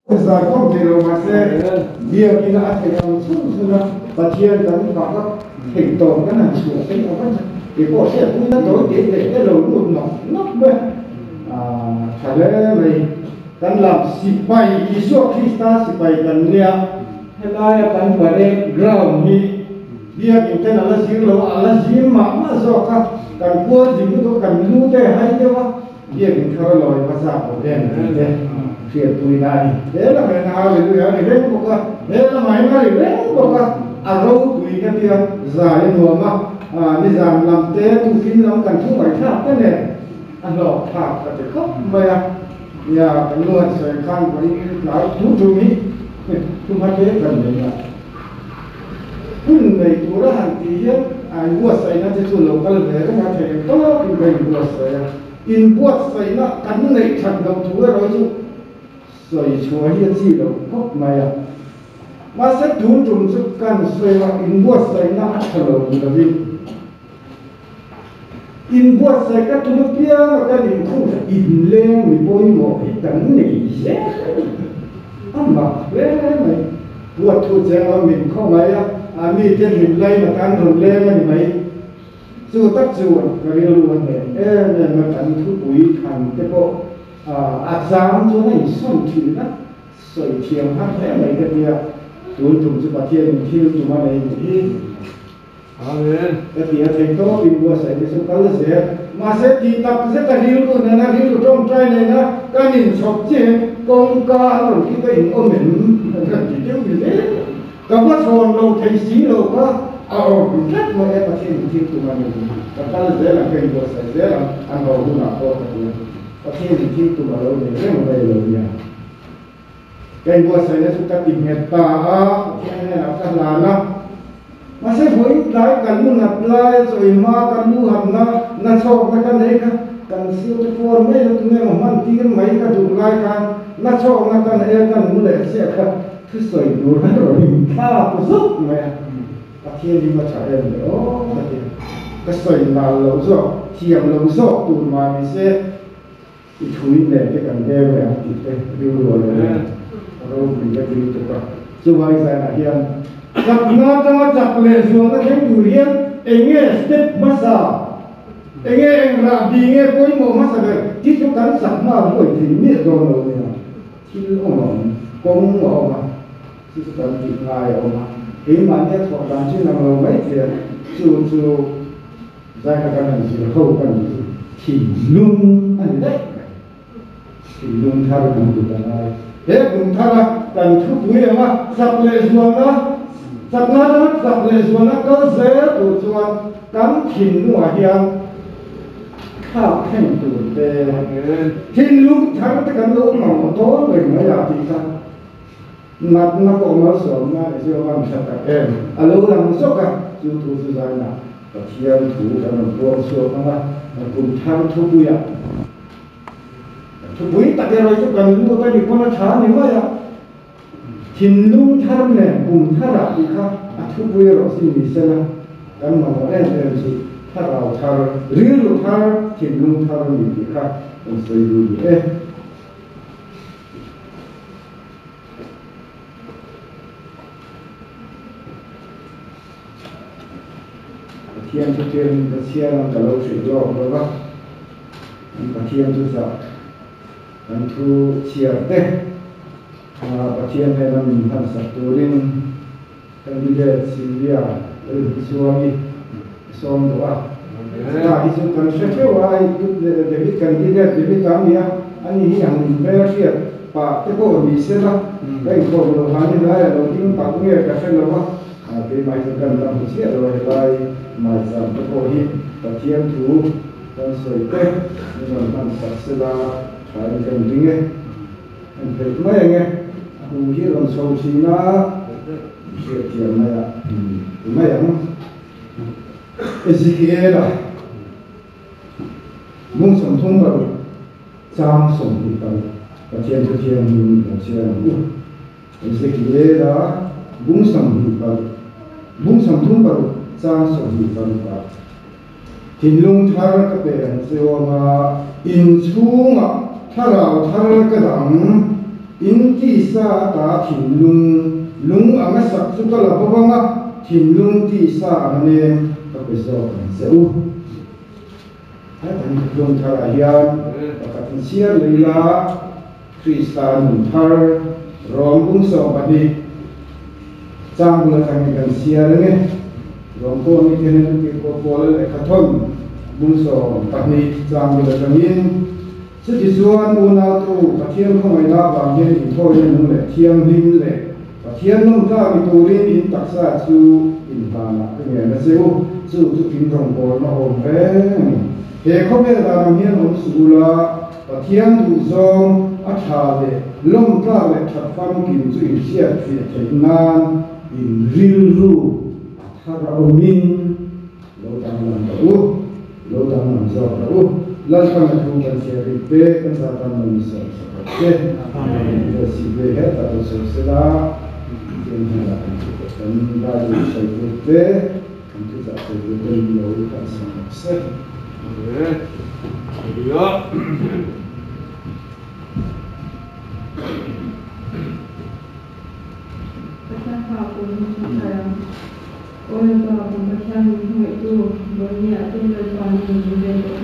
Sa ko kilo mase dia kina ate yang sudah pasien kan kakak hekto kan su cái apa thì có sẽ cũng nó tối để cái đầu luôn nó bên thà lẽ này kan làm sipai isu Krista sipai kan nia helai kan pada ground ni dia kita nala sir lo ala sir mak so kan kuat jitu tu kan lu teh hai dewa dia kan kalau loi pasal problem chuyện tụi này thế là ngày nào thì tụi nó thì đến một cái thế là mấy ngày thì đến một cái râu tụi cái kia dài nhiều mà đi giảm làm thế tụi kinh lắm cần thu phải tháp cái này lọ tháp cái khóc mày nhà cái luôn sẽ khăn với nói thú tụi mình tụi mấy cái cần đấy là kun này tụi nó hàng tí hết buat saya nanti tu lokal berada macam itu in buat saya in buat saya nak kan này thật đầu thua rồi chứ rồi chúa hiện gì đâu khóc mày mà sẽ thú trùng sức can xoay vào in buat say na thở là gì in buat say các thứ kia cái gì không phải in lên mình bôi mỏ cái tấn này dễ ăn mặc lên mày buat thu chèn là mình không mày mi trên mình lấy mà can rồi lên mày dù tất dù cái luôn này mà cần thu bụi thành cái bộ sáng chỗ này xong thì nó sợi chiềng hát thế này cái kia tuôn trùng cho bà thiên thiêu tụi mà này thì cái kia thành to vì vừa xảy cái số cá sẽ mà sẽ thì tập sẽ là riêu luôn là riêu trong trai này nó cái nhìn sọc chứ con cá rồi cái hình ôm mình cái gì tiêu gì đấy cái mắt hồn đâu thấy xí đâu có rất mà em bà thiên thiêu tụi mà này cái cá sẽ là cái vừa xảy sẽ là ăn vào luôn là to có thiên thì tụi bà lâu này rất là đầy lâu nha cái buat saya suka dimeta cái này là cái là nó mà sẽ với lại cần muốn nạp lại rồi mà cần muốn hầm nó cho cái này cần siêu cái phone mấy cái tụi mà mang tiền mấy cái tụi lại nó cho cái này cần muốn để sẽ cái thứ sợi đồ rồi ta có giúp mày cái thiên đi mà trả em nữa cái sợi nào lâu rồi thiềm lâu rồi tụi mà mình sẽ thui này cái cần đeo này thì cái điều rồi rồi mình cái điều đó cho vậy là hiện gặp nó cho chặt lệ xuống nó thấy đủ hiện anh nghe step massa anh nghe anh làm đi nghe cuối mồm massa rồi chỉ cho cắn sặc mà mỗi thì biết rồi rồi chỉ ông mà chỉ cho cắn thịt lại ông mà thế mà nghe thọ làm chứ nào mấy tiền chú ra cái này chỉ không cần thì luôn anh đấy thì luôn theo cái công việc này thế cũng theo là cần thu quý mà sắp lệ xuống đó sắp lệ xuống đó có dễ tụi xuống cắm thìn ngoài hiền khảo khen tụi tê thìn lúc tháng cái cắn lúc mà một tối mình mới làm thì sao mặt nó có mở sớm mà để cho làm sao cả em lâu làm sốc cả chú thu sư dài nào và thiên thủ cho nó buông xuống mà cùng tham thu quý với tất cả rồi chúng ta muốn có cái con chả nên mà ya thiên lung tham này cùng tham là gì khác thu với rồi xin đi xem nào cái mà nó em gì tham vào tham riêng rồi tham thiên lung tham là gì khác mình sẽ lưu ý thiên cho thiên cái thiên là lâu水落rồi吧cái thiên就sao anh thu chia tết và chia này là mình làm sạch tôi đến cái bây giờ Sylvia Suami Som doa isu kan saya wah David kan dia David kami ya ani yang berarti Pak Teko bisa lah baik kalau hani lah kalau tim Pak punya kafe lah tapi macam kan dalam usia rồi lại macam Teko hi pasien tu dan soite dengan sạch là phải cần tiếng nghe anh thấy mấy nghe cũng biết làm sâu xí nó chuyện tiền này mấy anh cái gì kia là muốn sống thông vào trang sống thì cần và tiền cho tiền mình là tiền cái gì kia là muốn sống thì cần muốn sống thông vào trang sống thì cần thiên lung thar cái bèn siêu mà in chung à thar cái đằng in ti sa ta thim lung anga sak chu kala bawanga thim lung ti sa ane ka peso kan seu ai tan lung thara hian pakat siar leila Kristan thar rom bung so bani chang bula kan siar nge rom ko ni kenen ki ko pol e khathon bung so bani chang bula kamin sự chỉ xuân u na tu và thiên không ai la vàng thiên thì thôi nhưng lệ thiên linh lệ và thiên nông ra thì tu liên in đặc sa su in ta là cái nghề nó siêu su tu kinh rồng bồ nó hồn về để không biết là làm hiền ông su la và thiên tu song ắt hà lệ lông ra lệ thật phong kim su in xiết phiệt thấy nan in riu ru thà ra ông minh lâu tăng làm giàu đâu lần kan thu kan se ri pe kan sa tan man sa sa ke amen si ve he ta so se la ken ha la kan da ri sai pe kan tu sa se ve den lo kan sa se yo Kita pun sayang orang tua pun macam itu banyak ada lepas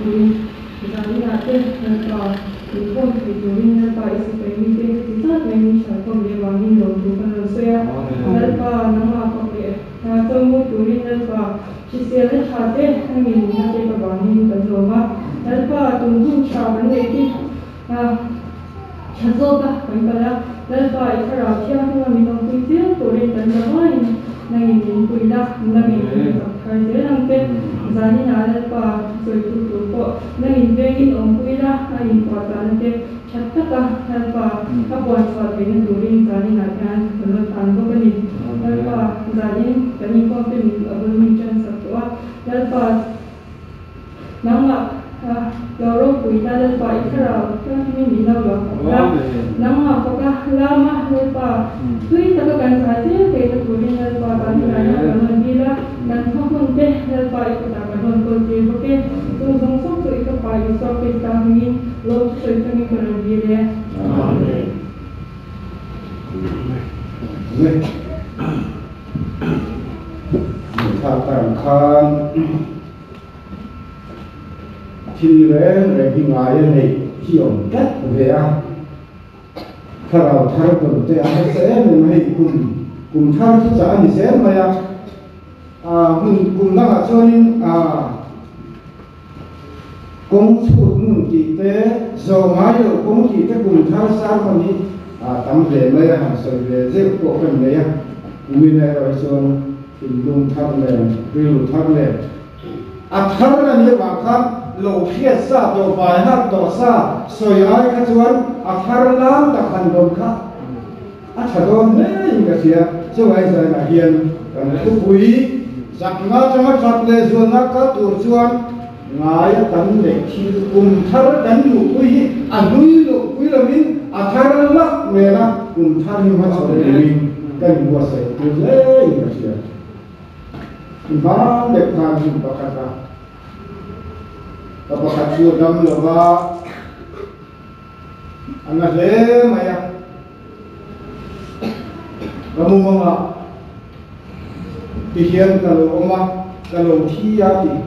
ini kita lihat lepas import itu lepas isi pemikir kita memang siapa dia wangi logo kan saya lepas nama apa dia semua turin lepas sisian lepas kami nanti kebangi berlomba lepas tunggu cawan lagi cazoba kaya lepas ikhlas siapa kami tunggu dia turin dan lain nangin kuida nangin kerja nanti zani ada pa soal tu po nangin bengin om kuida nangin kuasa nanti catat apa kapuan soal bengin turin zani nakan kalau tanpa beni apa zani kami komplit abul mincan satu lepas nama lorong kuida lepas ikhlas kami minau lah nama apakah lama lepas Tui takkan saja kita tulis lepas tadi nanya kalau bila dan kamu deh lepas itu tak akan berjaya oke tunggu tu itu pagi so kita ingin lo sesuatu yang kena dia Katakan Children Reginaya ni Hiong Kat Vea Kalau thar pun te ada saya memang kum thar tu saya ni saya maya kum nak asonin kum sud kita so mayo kum kita kum thar sah ni tam le maya so le je ko kan le ya umina raison lung thar le riu thar le thar ni wakam lo khiat sa to bai hat to sa soyai ka chuan thar lam ta khan dom kha thadon ne inga sia chawai sa na hian kan tu pui sakna chama khat le zona ka tur chuan ngai tan le thi kum thar dan lu pui anui lo pui lo min thar la me na kum thar ni ma chore ni kan wa sa tu le inga sia ba le ka ni ba ka Apakah sudah melawa anak le maya kamu mama pikiran kalau oma kalau tiati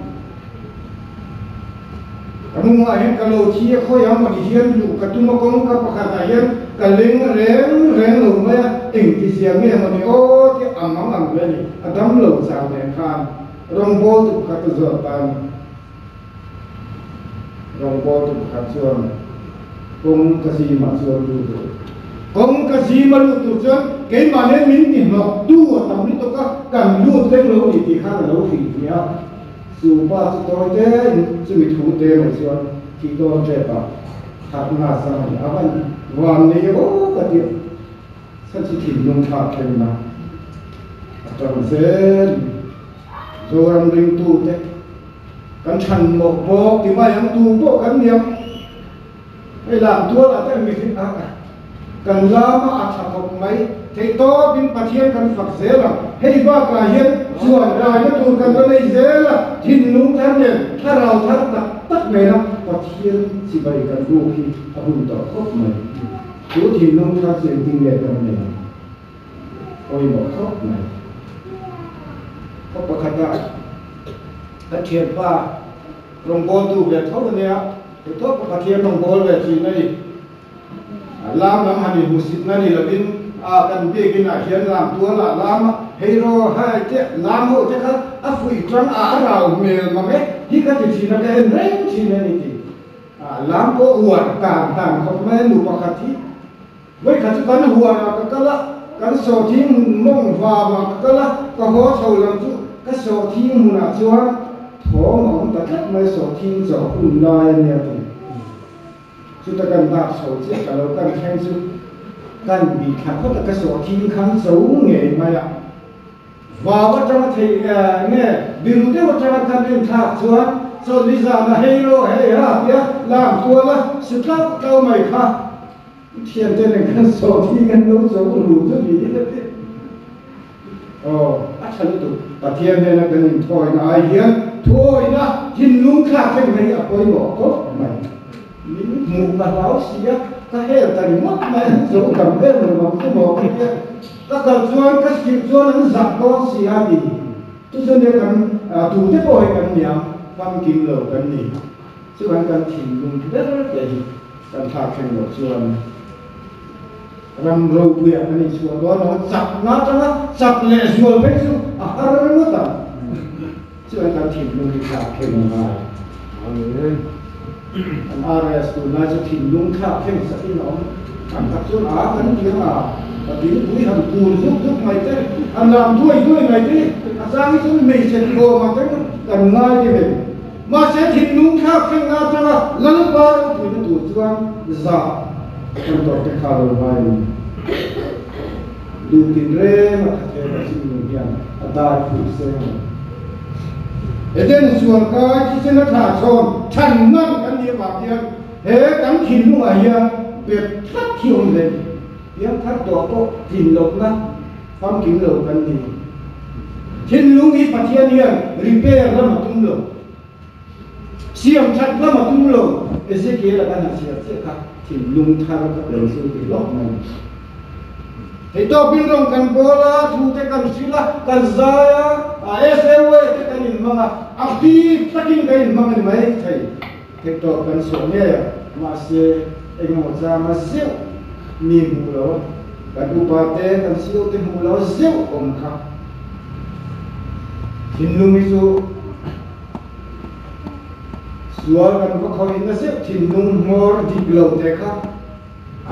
kamu mengahir kalau tia kau yang pikiran lu ketemu kamu kapakatayan kaleng reng lu maya tinggi siangnya mani oh ti amang ambil adam lu sampai kan rombol tu kata zotan Rombol tu kacauan, kong kasih masuk tu, kong kasih malu tu jan, kau mana minti nak tu, tapi tu kan lu tu lu di tiada lu fikirnya, supaya tu je, cumi tu je macam kita je tak, tak nasa ni, apa ni, wan ni oh kata, sangat tinggung tak kena, macam sen, orang ring tu je. Kan chan một bộ thì mà yang tu bộ kan niệm hay làm tua là cái mình kan lama acha học mấy thì to bin pathian kan phật dễ là hay ba cả hiền chuan ra cái tu kan cái này dễ là thiên nung thân nàyถ้าเราทัดtất này là pathian chỉ bày kan du khi abun to khóc mày chú thì nông thác sự kinh nghiệm trong này ôi một khóc này khóc bậc khát đại đã thiệt và rồng bồn tu về thốt này á thì thốt bậc thiệt rồng bồn về gì này làm làm hành hình musik này là bên cần biết cái này hiện làm tua là làm hero hay thế làm hộ thế khác phui trắng nào mèo mà mấy khi cái gì nó cái rèn gì này thì làm có huan tàng không mấy nụ bậc khát thì với cả chúng ta huan là cái số thiên mong và cái có sầu làm chú cái số thiên mùa nào chưa thổ mong tất cả mấy số thiên số hùn lai này thì chúng ta cần đạp số chết cả lâu cần khen chú cần bị khám phá cái số thiên kháng xấu nghề mà ạ và bắt đầu thì nghe điều đấy bắt đầu cần đến thạc chú so lý do là hero hay làm tua là sự khác đâu mày khác hiện trên này cái số thì cái đấu số đủ rất gì đấy chắc chắn được và thiên này là cái nhìn thôi là ai hiền thôi na hin lung khác cái này ở coi bỏ có mày những mù mà báo xí á ta hết là thành mất mày số cầm hết rồi mà cứ bỏ cái kia ta cần chuan cái chuyện chuan nó giặc có xí à gì tôi cho nên cần thủ tiếp rồi cần nhảm văn kim lầu cần gì chứ bạn cần thìn lung rất là gì cần thạc thành một chuan ram râu bia cái này chuan đó nó sập lệ chuan mấy chú nó mất à chứ bạn cần thìn lung thạc thành một ngày RS tu na cho thìn lung thạc thành một cái nó anh tập chuan cái tiếng và tiếng cuối hầm cùn giúp mày thế anh làm đuôi mày thế sang cái chúng mình sẽ vô mà cái cần ngay như vậy mà sẽ thìn lung thạc thành ra cho lần ba tuổi nó tuổi chuan giả con tổ cái khảo đầu bài đủ tiền rê mà thế là xin người hiền đại phụ xe đến xuồng cái chỉ xin nó thả son thành năng cái gì bảo hiền thế cắn thìn lúc ấy hiền việc thắt thiêu lên tiếng thắt đó có thìn lộc na phong kính lộc cái gì thìn lúc ấy phát hiện hiền repair là một tung lộc xiêm chặt là một tung lộc cái gì kia là cái nào xiêm khác thìn lung thang các lời sư bị lộc này thì tôi biết rằng cần bola thu thế cần sila cần zaya SAW thế cần nhìn mà active taking cái nhìn mà mình mấy thầy thì tôi cần số nhé mà sẽ anh một ra mà siêu mi mù lỗ cần upate cần siêu thì mù lỗ siêu ông khắp thì lung isu suar cần có khâu in siêu thì lung mor đi lâu thế khác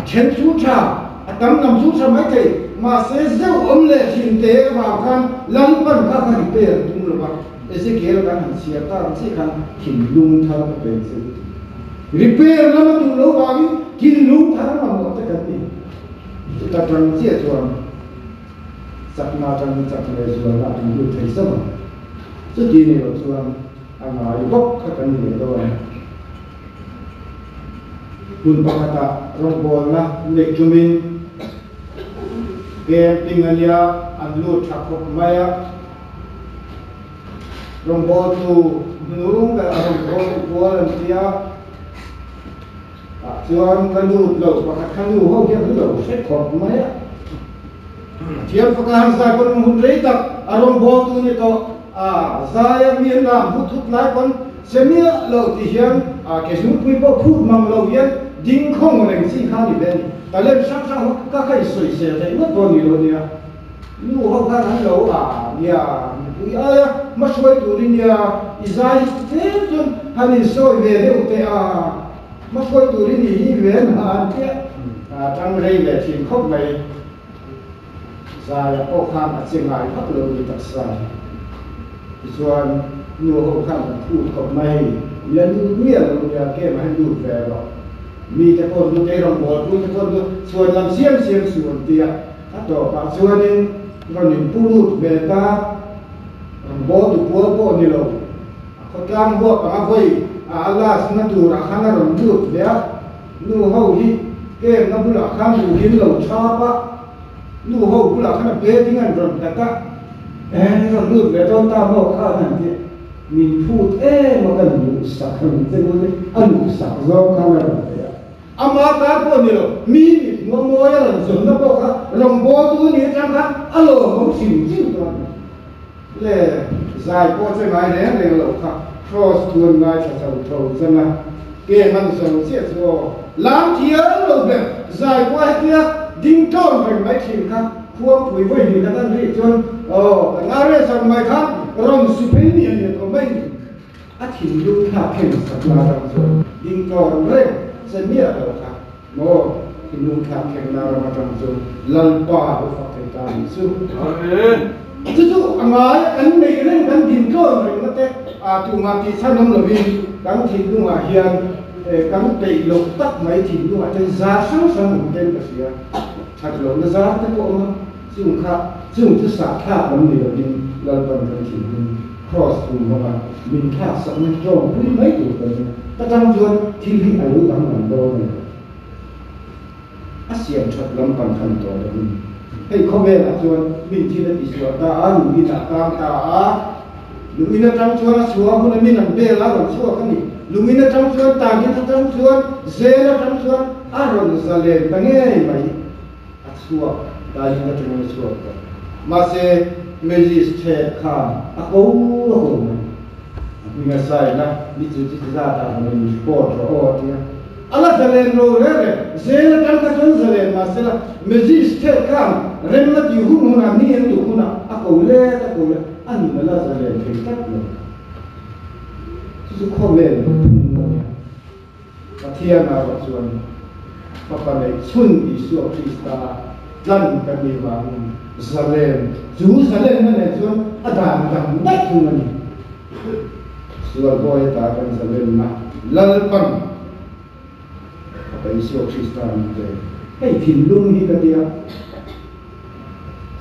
thiên chú cha tấm nằm xuống sao mấy thầy mà sẽ gieo lệ thiên tế vào căn lăng bẩn các hành tế tung lục bạc để sẽ kéo căn hành xia ta sẽ căn thìn lung thang các bên sẽ repair lắm tung lục bạc thìn lung thang mà một cái gì chúng ta trăng chia chuan sắp na trăng sắp lệ chuan là tung lục thấy sao chứ gì này chuan anh nói bốc các cái gì đó pun pakata rombol na lek jumin ke tingania anlu thakop maya rombol tu nurung ka rombol volunteer chuan kan lu lo pakat kan lu ho hian lo se khop maya thiam fakhan sa kon hun rei tak rombol tu ni to zaya mi na muthut lai kon semia lo ti hian ke su pui bo phut mam lo hian ding không có lệnh xin khang đi bên, ta lên sang các cái sợi xe thấy mất bao nhiêu rồi nè, nu họ khang hắn lâu nhà, bây giờ mà soi tụi đi nhà, Israel thế thôi, hắn đi soi về đâu thế mà soi tụi đi về hắn thế, trong đây là chuyện không mấy, Israel họ khang ở trên này phát lâu đi tập sai, Israel nu họ khang thu không mấy, lần nhiều rồi nhà kia mà hắn đuổi về rồi. Mi te kon lu te rong bol lu te kon lu suan lam siam suan tia ato pa suanin ronin pulut beta bo tu po ni lo ko tlang bo pa voi ala sna tu ra khana ron lut le nu ho hi ke na bula kham lu hin lo cha pa nu ho bula khana be ting an ron ta ron lut le ton ta mo kha nan ti min phut ma kan lu sa kan te lu an lu sa zo ka na ama ta ko ni lo mi mo mo ya lo zon na ko ka rong bo tu ni chang ka alo mo xin xin to le zai ko che mai le lo ka cross tu ngai cha cha to zan na ke man so che so lam thia lo be zai ko kia ding ton phải mai thìn ka khuang pui voi ni ka tan ri chon nga re sang mai kha rong su pe ni ni to mai a thìn lu tha khen sa la dang so ding ton re se mia lo ka mo thìn lu tha khen na ra ma dang so lal pa ho fa ke ta ni su amen chu angai an nei ren kan ding ton re na te a tu ma ti san nam lo vi kan thìn lu ma hian kan pe lo tak mai thìn lu a te za sang sang ten ka sia thật lo na za te ko ma chung kha chung tu sa kha lam ni lo din lal ban kan thìn lu cross tu ma min kha sa na tro pui mai tu ka ta tang chuan thil hi a lu dang man do ni a siam that lam pan kan to da ni hei khome la chuan min thi na ti suwa ta a lu ni ta ta a lu mi na tang chuan suwa hu na min an be la ron suwa ka ni lu mi na tang chuan ta gi ta tang chuan ze na tang chuan a ron za le ta nge mai a suwa ta gi ta tang suwa ka ma se magistrate kha a ko mình sai na đi chú ra ta mình sport rồi thì ala zalen ro re zela tan ka chon zalen ma sela magistrate kam rem na ti hu na ni en tu na a ko le ta ko le an na la zalen ke tak lo su ko le ta thia na ba chuan pa pa le chun i su krista dan ka ni wa zalen ju zalen na le chuan adam dam dai tu na ni suar boy ta kan zalen na lalpan apa isu Kristen itu, hei filung ni dia,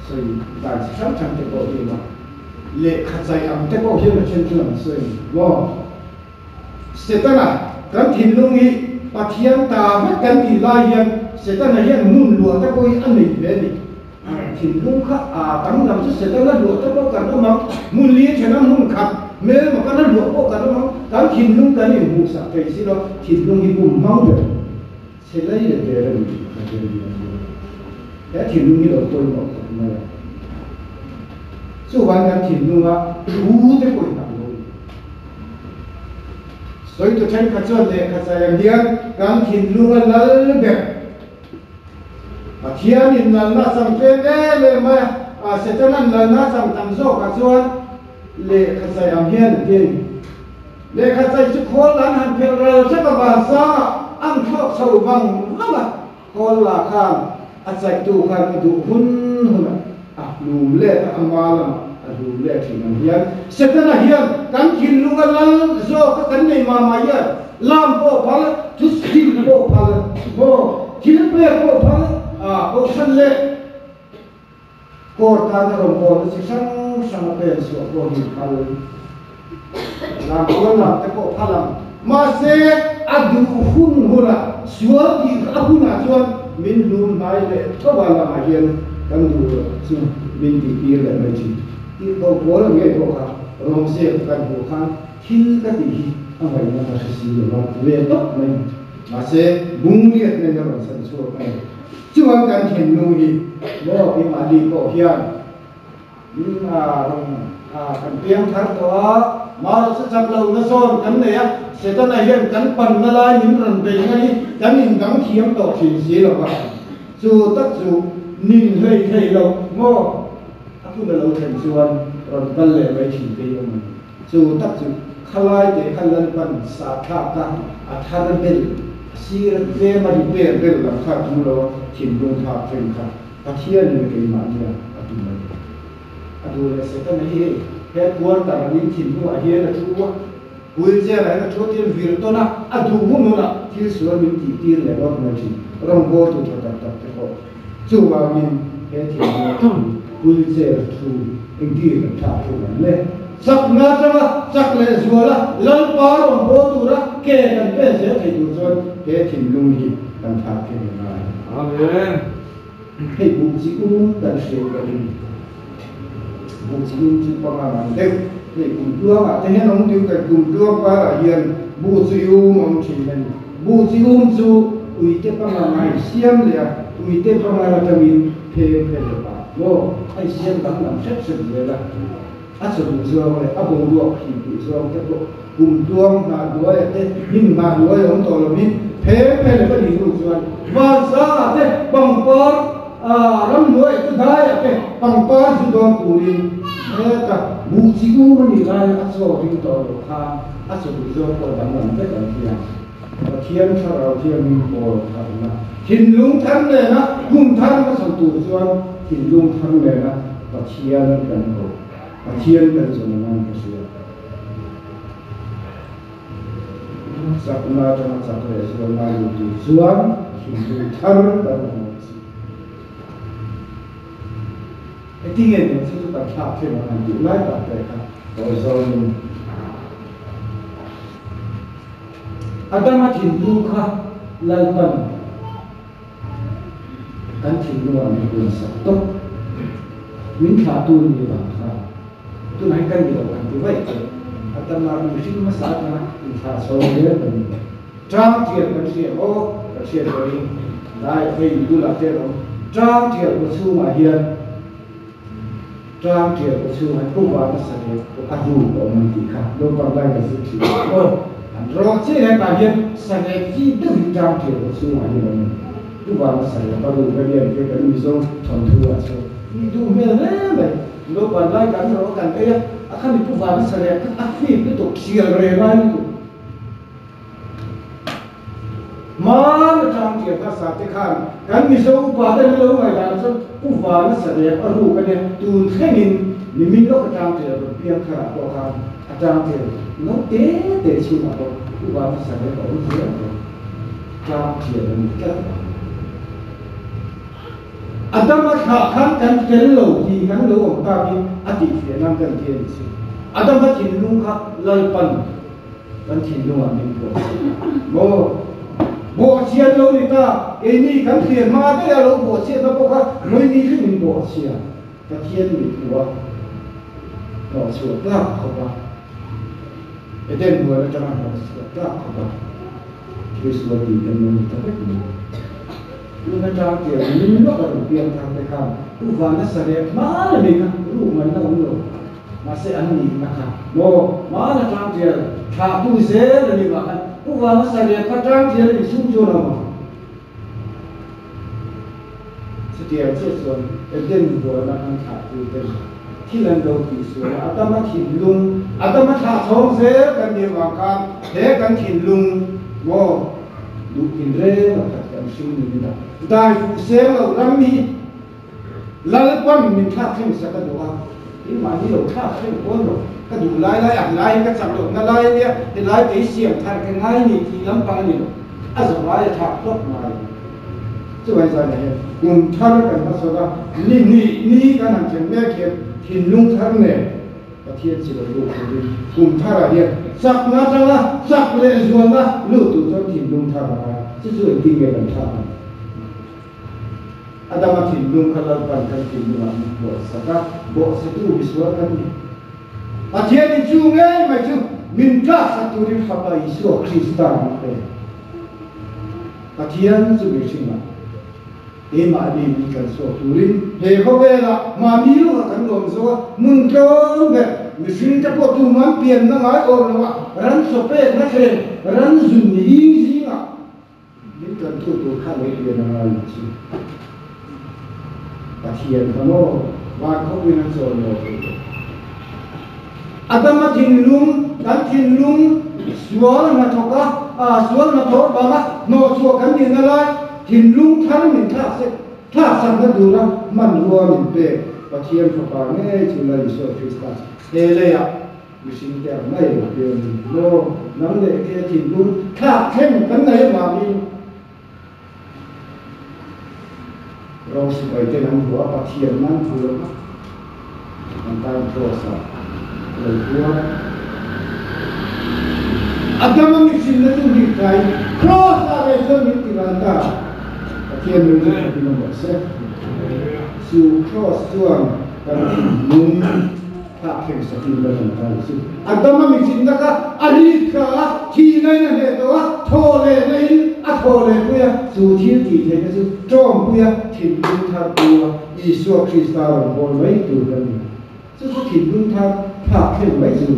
so tak macam teko dia mah, le khazai am teko dia macam tu lah, so wow, setanah kan filung ni patian ta kan dilayan, setanah yang nun luar teko yang ni beri, filung ka tang lam tu setanah luar teko kan orang mulia cina mun kat. Mel makana luar ko kan orang kan filung kan ni musa, kaisi lo filung ni pun mau ber. Selai le deren ya thinu ni lo koi mo ma so ban kan thinu ga u te koi na lo soi to chen kha chon le kha sa yang dia kan thinu ga lal be pathian in lal na sam pe le ma setanan lal na sam tam zo ka chuan le kha sa yang hian te le kha sa chu khol lan han pe ra cha ba sa ang thok sau bang lama kol la kham achai tu khan du hun huna lu le ta amala lu le thing hian setana hian kan kin lunga lal zo ka kan nei ma ma ya lam po phal tu sil po phal bo thil pe po phal ko san le ko ta na rom ko si sang sang pe so ko ni phal lam ko na te ko phalam ma se adu hun hura suat di abuna chuan min lum nai le thawala ma hian kan du chu min ti tir le mai chi ti ko bol nge ko kha rong se kan bu kha thil ka ti hi amai na ka si le ma le tok mai ma se bung liet ne na san chu kai chuan kan thin nu hi mo bi ma di ko hian min kan piang thar to ma sa chap lo na son kan ne ya setan hian kan pan na lai nim ran be ngai kan in dang thiam to thin si lo ba chu tak chu nin hei lo mo aku na lo then chuan ron kal le bai thin pe yo man chu tak chu khalai te khalan pan sa tha ka athar bel sir ve ma ri bel la kha tu lo thin lu tha fen kha pathian ni ke ma nia atu le setan hi he kuar ta ni thin lu a hi na chu wheelchair ai na chotin vir to na adu hunu na til suar min ti tir le ro na chi rom go tu ta ta te ko chu wa min he thi wheelchair thu eng ti na tha thu le sak na ta sak le zuala lal pa rom go tu ra ke kan pe se thei tu chon he thin lung hi kan tha ke na amen hei bu chi kan se ka ni bu chi chi pa ma deu để cùng cương thế nên ông tiêu cái cùng cương qua là hiền bu chiu mong chỉ nên bu chiu chu uite pangai siam le uite pangai la tamin pe ba mo ai siam dang nam set set le la asu zo le abu lo ki zo te ko tuang na dua te hin ma dua om to lo bin pe le ba ni lu zo wa sa te bang por ram nuai tu dai te bang pa ju dong ku ni ta bu ji gu ni lai asu ring to lo kha asu zo ko dang nam te kan ti thiên choเราเทียนมีโพธิ์ทำนะหินลุงทันเลยนะลุงทันก็สังตูส่วนหินลุงทันเลยนะตะเทียนกันโหตะเทียนกันส่วนนั้นก็เสียสักนาจะมาสักเลยส่วนนั้นอยู่ส่วนหินลุงทันกันโหไอ้ที่เงี้ยเนี่ยที่ตัดขาดที่มันอยู่ไล่ตัดไปครับโดยส่วนอาตมาถิ่นลูกค่ะลายปันกันถิ่นลูกมีคุณสักต๊อกมิ้นขาตูนมีบางค่ะตูนให้กันมีกันที่ไว้อาตมามีสิ่งมาสักนะอินทาโซเดียกันจ้างเทียนกันเสียโอ้กันเสียตัวเองได้ไปดูหลักเจ้าจ้างเทียนก็สู้มาเฮียนจ้างเทียนก็สู้ให้ผู้ว่ามาเสด็จอายุของมันดีค่ะโดนความได้กันสุดที่โอ้รอที่ไหนตาเย็นเสด็จที่ดึงจามเกี่ยวกับสู้มาที่นั่นทุกวันเสด็จก็ดูไปเรียนเกี่ยวกับมิโซทนทัวร์ใช่มีดูเมื่อเลยโลกวันไล่กันรอกันเอ้ยอาคารทุกวันเสด็จก็อักฟีก็ตกเชียร์เรวันมาจามเกี่ยวกับสัตว์ที่ข้างกันมิโซอุปาได้ไม่รู้ไงกันซึ่งทุกวันเสด็จก็รู้กันเนี่ยตูนแค่นินนิมิตก็จามเกี่ยวกับเพียงขนาดตัวข้างอาจารย์เกี่ยวน้องเต้ชิวมาบอกว่าภาษาเนี่ยบอกว่าเยอะเลยจามเกี่ยวมันแค่อาตมาขาขันกันเจริญโลกีกันโลกตาบิอดีตเสียน้ำกันเทียนสิอาตมาถิ่นลุงครับลอยปันกันถิ่นลุงอันนี้โบเชียนโลนิตาเอ็นี่กันเทียนมาได้แล้วโบเชียนแล้วบอกว่าไม่นี่คือมีโบเชียนแต่เทียนมีตัวต่อส่วนกล้าเขาว่าเอเดนบัวแล้วจะมาทำส่วนกล้าเขาว่าที่ส่วนดีกันมันจะไม่ดีลูกอาจารย์เกี่ยวนี่มันก็รู้เพียงทางไปข้ามผู้ฟังนักแสดงมาเลยนะรู้มันน่าอุ่นมาเสียอันนี้นะครับโมมาอาจารย์เกี่ยวขาผู้เสียเลยว่ากันผู้ฟังนักแสดงอาจารย์เกี่ยวนี่สุ่มโจรมาเสียเสียส่วนเอเดนบัวนั้นขาผู้เต็มที่นั่นเราที่สุดอาตมาถิ่นลุงอาตมาขาทองเสียกันเดียวกันเด็กกันถิ่นลุงโมดูกินเร่กันกันชิมนี่นะได้ผู้เสียเราลำนี้แล้วก็มีท่าขึ้นสักตัวที่มาที่เราท่าขึ้นคนเราก็ดูไล่อะไรก็จับตัวนั่นไล่เนี่ยที่ไล่ไปเสียงท่ากันง่ายนี่ที่ลำปางนี่อาสวะท่าก็มาจะไปใจเนี่ยกลุ่มท่ากันมาสวะนี่กันนั่นจะแม่เขียนถิ่นลุงท่านเนี่ยประเทศสิเราดูคนดีกลุ่มท่าอะไรเนี่ยสักนะจังละสักเลยส่วนละลูกตัวเจ้าถิ่นลุงท่าอะไรจะช่วยตีเงินท่าอาตมาถิ่นลุงขลังกันกันถิ่นลุงอันบ่สักบ่สักตัววิศวกรรมนี่ประเทศนี้จู่ไงไม่จู่มินกาสักตัวริฟะไปอิสวคริสต์านเลยประเทศจู่ไม่ชิมะเอ็มอาดีมีกันสวตุรินเฮเขาเวลามามีลูกกันลงสัวมึงก็แบบมิสินจะพอตัวมันเปลี่ยนนั่งไงโอ้ละวะรันสเปกนักเรียนรันจุนยิงสิงะนี่กันตัวข้าไม่เปลี่ยนนั่งไงสิประเทศเขาโน่ว่าเขาเป็นนักสอนเลยอาตมาถิ่นลุงกันถิ่นลุงสวนมาทกะสวนมาทกบ้างโน่สวนกันนี่นั่นแหละถิ่นลุงท่านมินท่าเสท่าสังกัดดูนะมันรวมมินเปประเทศฝรั่งเนี่ยจุลอิสระคริสต์เอเลยอ่ะมิสิงแต่ไม่เปลี่ยนโน่นั่นเลยแค่ถิ่นลุงท่าเข้มกันไหนมามีเราสิไปเจอหนังหัวประเทศนั้นถูกมันตามโทรศัพท์เลยหัวอาตมามิสินนั่นมีใครครอสอะไรจะมีที่ร้านตาประเทศนึงจะเป็นยังไงเสียสู่ครอสส่วนกันมุมถ้าเข่งสติกันนั่นสิอาตมามิสินนะคะอริกาที่ไหนนั่นเองตัวโทเลนี่อ a thô lên bây giờ dù thiếu gì thế cái sự trộm bây giờ thì chúng ta của Isu Christa rồi còn mấy từ gần sự thì chúng ta phá thêm mấy gì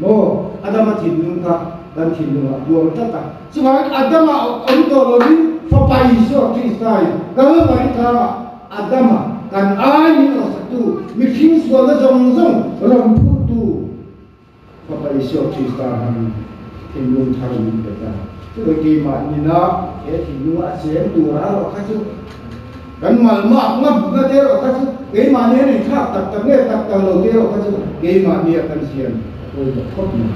mô Adam thì chúng ta dan thì chúng ta buông tất cả sự mà Adam ông tổ rồi đi phá bay Isu Christa cái mà ta Adam kan ai ni ở satu mungkin suara zong orang putu phá bay Isu Christa thì chúng ta làm được ta sebagai makna ya tinua sen dura kasu kan malma ngam ngatero kasu ke makna ni thak tak lo tero kasu ke makna kan sian oi khop ni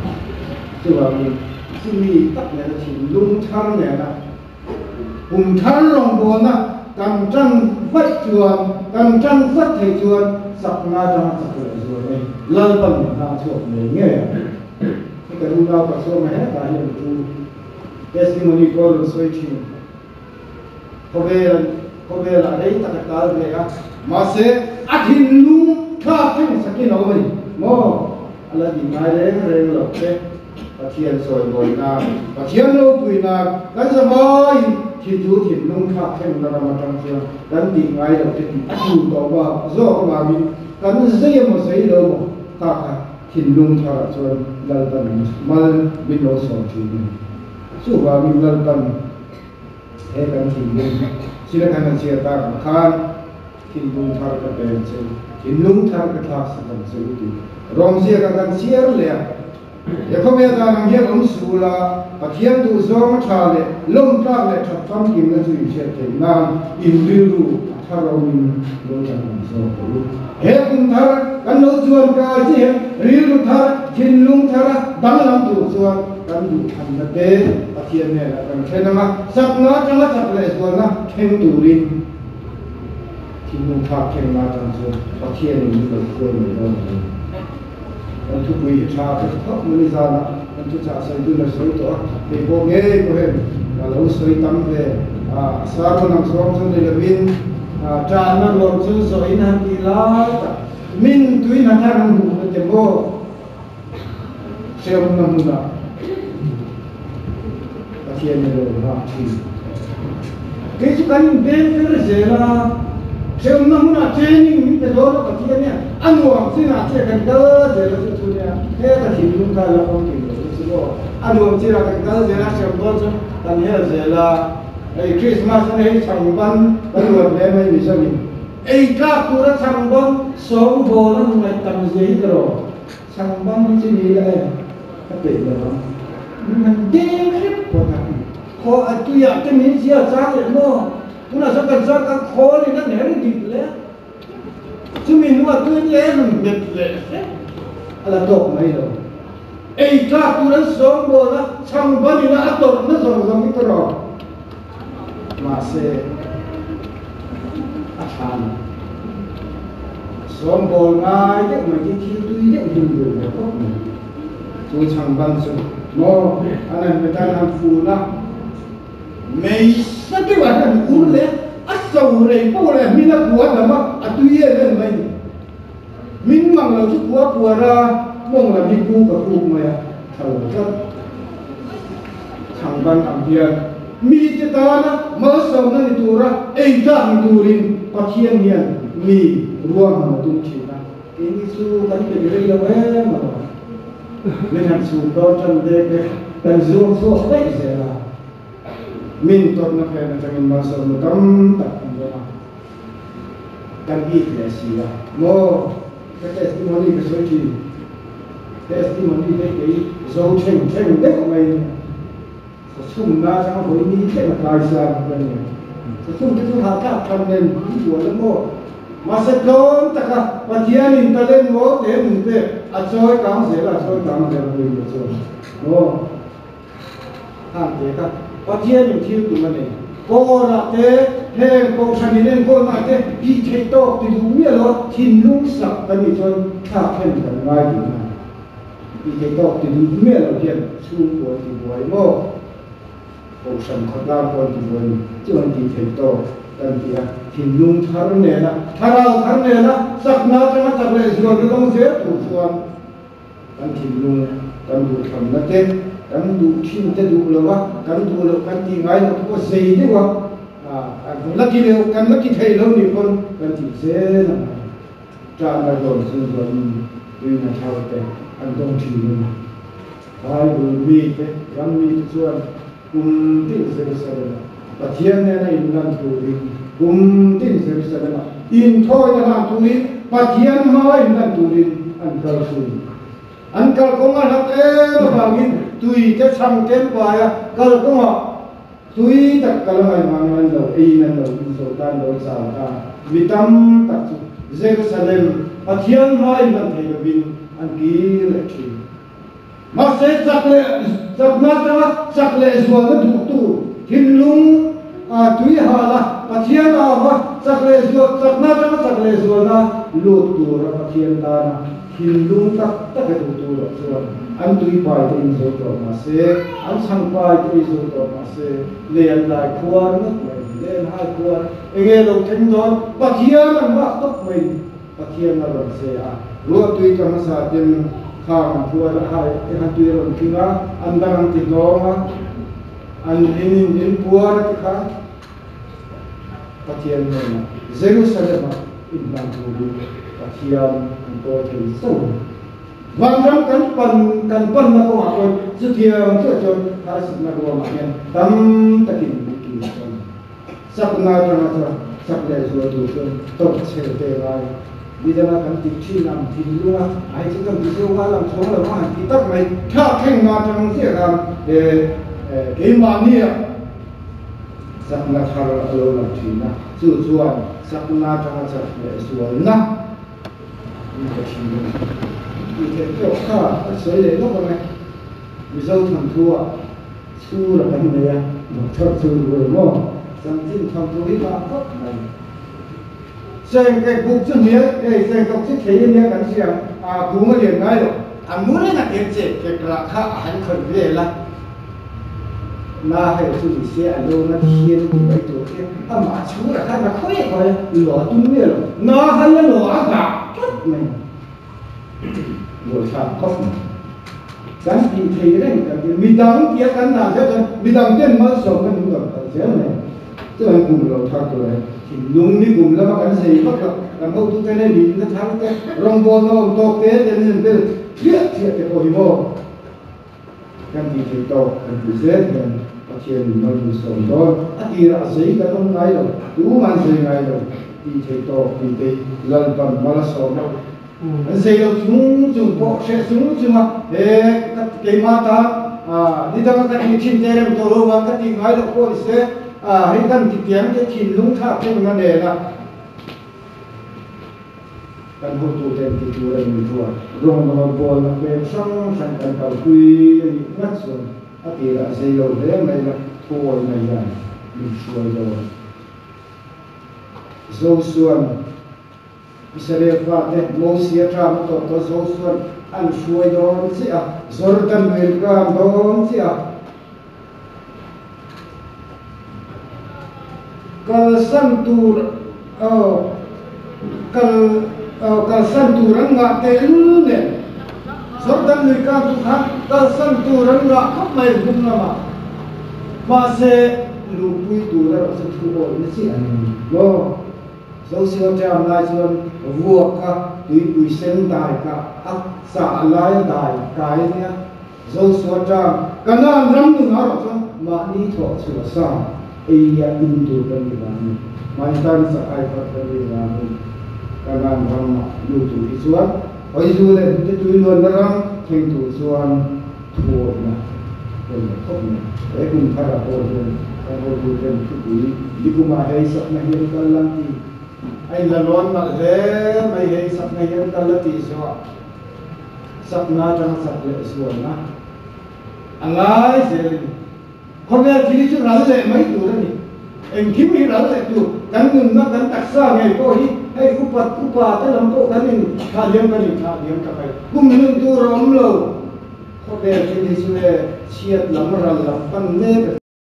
sebagai sini tak ne lung thang ne na thang long bo na kam chang phát chuan kam chang phát thầy chuan sak na chang sak le rồi lal pan na chuột ne nge cái lu lao ka so ma he ka ni tu testimony call soi chi kobe la dei ta ka le ga ma se athin lu kha phim sakin lo mani mo ala di mai le lo ke pathian soi boy na pathian lo pui na kan sa mai thi tu thin lu kha phim na ma tang sia kan di ngai lo te atu to ba zo ma mi kan zai mo sai lo mo ka thin lu kha chuan lal tan mal bin lo so chi suba minggal tan kan thing sila kan sia ta khan thing thar ka pen se thing thar ka thak sa kan se ti rom sia ka kan sia le ya ko me da nang he om sula pathian tu zong tha le lom ta le thap tham kim na chui che te na in ru tharo min lo ta so ko he kun thar kan lo chuan ka ji ri ru thar thin lung thar dang lam tu chuan kan du tham na te pathian ne la kan thena ma sak na chang la sak le so na theng tu rin thin lung thar theng na chang so pathian ni lo ko ni lo kan tu pui cha ka thok ni za na kan tu cha sai du la soi to te ko nge ko he ka lo soi tam ve sa ko nam som so ni le win cha na lo chu so in han ki la min tu in ha thang bu te mo xem năm là thiên là đồ thì cái số căn bên cái gì là xem năm là trên những cái đó là thiên nha ăn uống xin là chỉ cần đỡ để là sự nha thế là thì chúng ta là không thể được sự ăn uống chỉ là cần đỡ để là xem đó chứ còn thế là Christmas này chẳng ban ăn uống để mấy người sao nhỉ các cụ đã chẳng ban sống bồ nó lại tầm gì rồi chẳng ban cái gì đây các bạn đó mình đêm hết của thằng khó tôiอยากจะมีเสียใจเลยมั้งคุณอาจจะกันสักกันขอเลยนั่นแหละดิบเลยจะมีนัวตัวนี้มันเด็ดเลยอะไรตกไม่หรอกถ้าตัวนั้นสองบ่นะช่างบ้านนี่นะตกนั่นสองมิตรมาเสียอาชานสองบ่ง่ายเด็กมันที่คิดตัวเด็กหิวอยู่แล้วก็ตัวช่างบ้านสุดโม่อันนั้นเป็นการทำฟูนะไม่สักที่ว่านั่นอุ่นเลยอัศวเลยพวกเลยมีนักบวชนะมั้งอัตุยเลยไม่มินมังเราชุดบวชระมงเรามีกูกับกูมาเท่ากันช่างบ้านอัมเพียรมีเจตนามาสอนนั่นตัวระจ้ามีตัวรินปัจเจียนเนี่ยมีร่วงมาตุ้งชีนะiniสู้กันเป็นเรื่องเว้ยมาไม่ทำสู้ต่อจันเด็กเป็นสู้สู้ได้เสียละมินตอนนั้นแค่นั้นจะมินมาสอนตั้มตัดมากันอีกเลยสิละโม่ก็เทสติมอนีก็สวยจริงเทสติมอนีได้กี่โซ่เช่งเด็กอะไรชุ่มน้าจังหวะนี้เช่นลายสามอะไรเนี่ยชุ่มที่ชุ่มหาข้าวทำเงินที่หัวแล้วโม่มาสักโดนตะกะปัจจัยนินตะเล่นโม่เต็มเต็มอัดซอยกลางเสียละซอยกลางเสียละเลยโซ่โม่ท่านเจ้าครับปัจจัยนินที่ตัวมันเองโกระเตะเฮงโกชันนินโกมาเตะพี่เทโต้ติดูเมียรถทิ้งลุงสักกันนี่จนข้าเพ่นกันไว้อยู่นะพี่เทโต้ติดูเมียรถเพียนสู้ตัวติดไว้โม่โกชันขัดลาคนติดไว้จนพี่เทโต้กันที่ทิ้งลุงทารเนี่ยนะทาราทารเนี่ยนะสักนาจะมาจับเลยส่วนก็ต้องเสียถูกส่วนกันทิ้งลุงกันดูทำนักเต้นกัน kan du thin te du lawa kan du lo kan ti ngai lo ko sei de wa kan laki le kan laki thei lo ni kon kan ti se na cha na don sun don tu na thau te an dong thi ni ai bu mi te kan mi chuan tin se se na pathian ne na in nan tu ri tin se se na in thoi na tu ni pathian ma in nan tu ri an kal su an kal ko ma hat e ma bangin tui te sang ken pa ya kal ko ma tui tak kal mai mang nan lo e nan lo so tan lo sa ta vitam tak Jerusalem pathian ma in nan thei bin an ki le ki ma se sakle sakna ta sakle zwa na du tu hin lung tui ha la pathian a ma sakle zwa sakna ta sakle zwa na lot tu ra pathian ta na hin lung tak tak du tu ra zwa an tui pai te in zo to ma se an sang pai te zo to ma se le an lai khuar na le an hai khuar ege lo theng don pathian an ma tok mai pathian na ron se lo tui ka ma sa tin khang khuar hai e han tui ron kinga an dang ti donga an in puar ti kha pathian na Jerusalem in dang tu pathian an to ti so vang ram kan pan na ko ko chu thiam chu chon ha sit na ko ma ken tam takin ki chon sap na tra sap le zo tu chon to che te vai di jana kan ti chi nam ti lu a ai chu kan ti zo ma lam chong la ma ti tak mai tha kheng na tang se ram ke ma ni a sap na thar lo la thi na chu chuan sap na tra cha le sual na ni ka chi你这叫啥？谁来弄的呢？你手长土出了很没呀？我出出了么？上进长土一把不来。现在国政呢？现在国政企业呢？感觉古么连来了，木呢那点子，这个卡很可怜了。那还有就是些路那天地为多天，马出了看那快老dun灭了，那还有老大没？buổi sáng không gắn thì thấy đấy mình đóng kia cắn nào thế thôi mình đóng tiền mất sổ cái những cái thế này chứ là cùng đầu thằng rồi thì đúng như cùng là mà cái gì bắt được làm đâu tôi cái này bị nó thắng cái rong bò nó to té cho nên bây giờ thiệt cái hồi mò cái gì thì to cái gì dễ thì có tiền nó đủ sổ đó thì là giấy cái không ngay đâu đủ mà giấy ngay đâu thì to thì lần phần mà là sổ đâu anh xây đâu chúng bộ sẽ chúng mà cái mata đi đâu cái gì chim tê em tôi mà cái gì ngay đâu có sẽ hay cần thì tiếng cái chim lúng tháp cái nó để là cần hỗ trợ thêm thì tôi làm được rồi mà bộ là bên sang sang cần cầu quy ngắt xuống thì là xây đâu thế này là thôi này là mình xuôi rồi dâu xuân Israel Fateh Moses Ram to Joshua an shuai don sia Jordan welcome don sia kal santur kal santuran nga telne Jordan welcome tu kal santuran nga khap mai gum nama ma se lupui tu ra se thu ol ni sia lo dấu siêu tràm lai chuan vua ka tùy sen đại ka ác xả lai đại cái nhá dấu siêu tràm cái nào rắm được nó rồi mà đi thọ sửa sang ấy ya in tu bên đi làm mai tan sa ai phát bên đi làm cái nào rắm mà lưu tu đi chuan ở du lên cái tùy luôn nó rắm thành tu chuan thua nè rồi không nè đấy cùng thay là hồi tu bên đi cùng mà hay sắp này hiện cái lăng thì anh là loan mà thế mày hay sắp này em ta là tí số sắp na trong sắp lệ số na anh ai sẽ không biết thì chứ rắn lệ mấy tuổi đấy anh kiếm gì rắn lệ tuổi cắn ngừng nó cắn tắc xa ngày coi hay cúp bát tới làm cỗ cắn mình thà liếm cái này cũng mình tu rắm lâu không biết thì chứ chiết lắm rồi làm phân nét